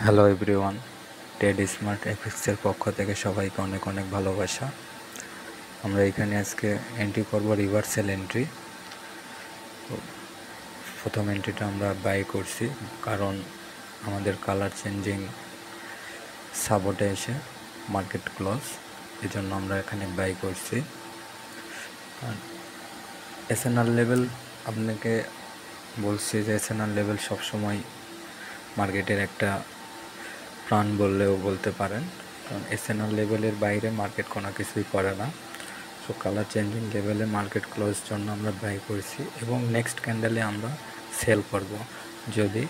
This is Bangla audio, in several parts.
হ্যালো এভরিওয়ান, টেড স্মার্ট এফএক্সের পক্ষ থেকে সবাইকে অনেক অনেক ভালোবাসা। আমরা এখানে আজকে এন্ট্রি করব রিভার্সাল এন্ট্রি। প্রথম এন্ট্রিটা আমরা বাই করছি কারণ আমাদের কালার চেঞ্জিং সাপোর্টে এসে মার্কেট ক্লোজ, এই জন্য আমরা এখানে বাই করছি। এসএনআর লেভেল আপনাকে বলছি যে এসএনআর লেভেল সবসময় মার্কেটের একটা প্রাণ বললেও বলতে পারেন, কারণ এসএনআর লেভেলের বাইরে মার্কেট কোনো কিছুই করে না। সো কালার চেঞ্জিং লেভেলে মার্কেট ক্লোজ জন্য আমরা বাই করছি এবং নেক্সট ক্যান্ডেলে আমরা সেল করব। যদি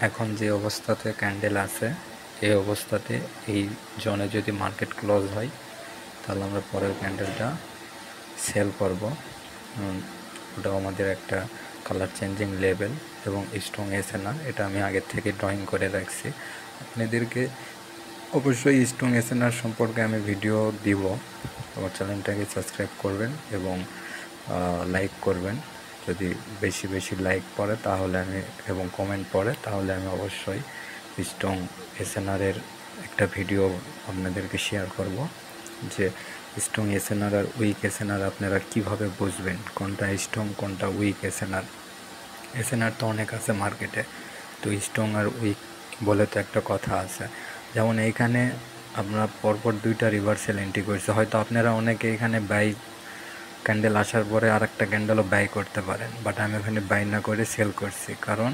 এখন যে অবস্থাতে ক্যান্ডেল আছে এই অবস্থাতে এই জোনে যদি মার্কেট ক্লোজ হয় তাহলে আমরা পরের ক্যান্ডেলটা সেল করব। ওটাও আমাদের একটা কালার চেঞ্জিং লেভেল এবং স্ট্রং এসএনআর, এটা আমি আগের থেকে ড্রয়িং করে রাখছি। আপনাদেরকে অবশ্যই স্ট্রং এসএনআর সম্পর্কে আমি ভিডিও দিব। আমার চ্যানেলটাকে সাবস্ক্রাইব করবেন এবং লাইক করবেন। যদি বেশি বেশি লাইক পড়ে তাহলে আমি এবং কমেন্ট পড়ে তাহলে আমি অবশ্যই স্ট্রং এসএনআরের একটা ভিডিও আপনাদেরকে শেয়ার করব, যে স্ট্রং এসএনআর আর উইক এসএনআর আপনারা কীভাবে বুঝবেন কোনটা স্ট্রং কোনটা উইক এসএনআর। এসএনআর তো অনেক আছে মার্কেটে, তো স্ট্রং আর উইক বলে তো একটা কথা আছে। যেমন এইখানে আমরা পরপর দুইটা রিভার্সাল এন্ট্রি করছি, হয়তো আপনারা অনেকে এখানে বাই ক্যান্ডেল আসার পরে আর একটা ক্যান্ডেলও বাই করতে পারেন, বাট আমি এখানে বাই না করে সেল করছি। কারণ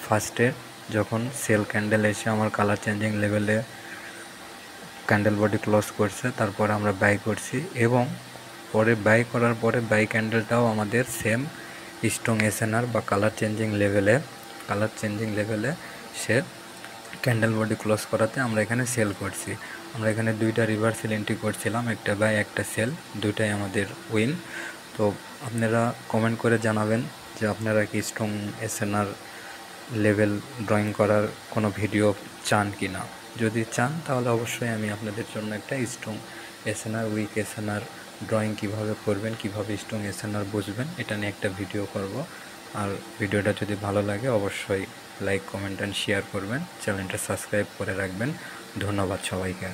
ফার্স্টে যখন সেল ক্যান্ডেল এসে আমার কালার চেঞ্জিং লেভেলে ক্যান্ডেল বডি ক্লোজ করছে, তারপরে আমরা বাই করছি এবং পরে বাই করার পরে বাই ক্যান্ডেলটাও আমাদের সেম স্ট্রং এসএনআর বা কালার চেঞ্জিং লেভেলে সে ক্যান্ডেল বডি ক্লোজ করাতে আমরা এখানে সেল করছি। আমরা এখানে দুইটা রিভার্সাল এন্ট্রি করছিলাম, একটা বাই একটা সেল, দুইটাই আমাদের উইন। তো আপনারা কমেন্ট করে জানাবেন যে আপনারা কি স্ট্রং এসএনআর লেভেল ড্রয়িং করার কোনো ভিডিও চান কি না। যদি চান তাহলে অবশ্যই আমি আপনাদের জন্য একটা strong SNR weak SNR drawing কীভাবে করবেন, কীভাবে স্ট্রং এসএনআর বুঝবেন, এটা নিয়ে একটা ভিডিও করব। আর ভিডিওটা যদি ভালো লাগে অবশ্যই লাইক কমেন্ট অ্যান্ড শেয়ার করবেন, চ্যানেলটা সাবস্ক্রাইব করে রাখবেন। ধন্যবাদ সবাইকে।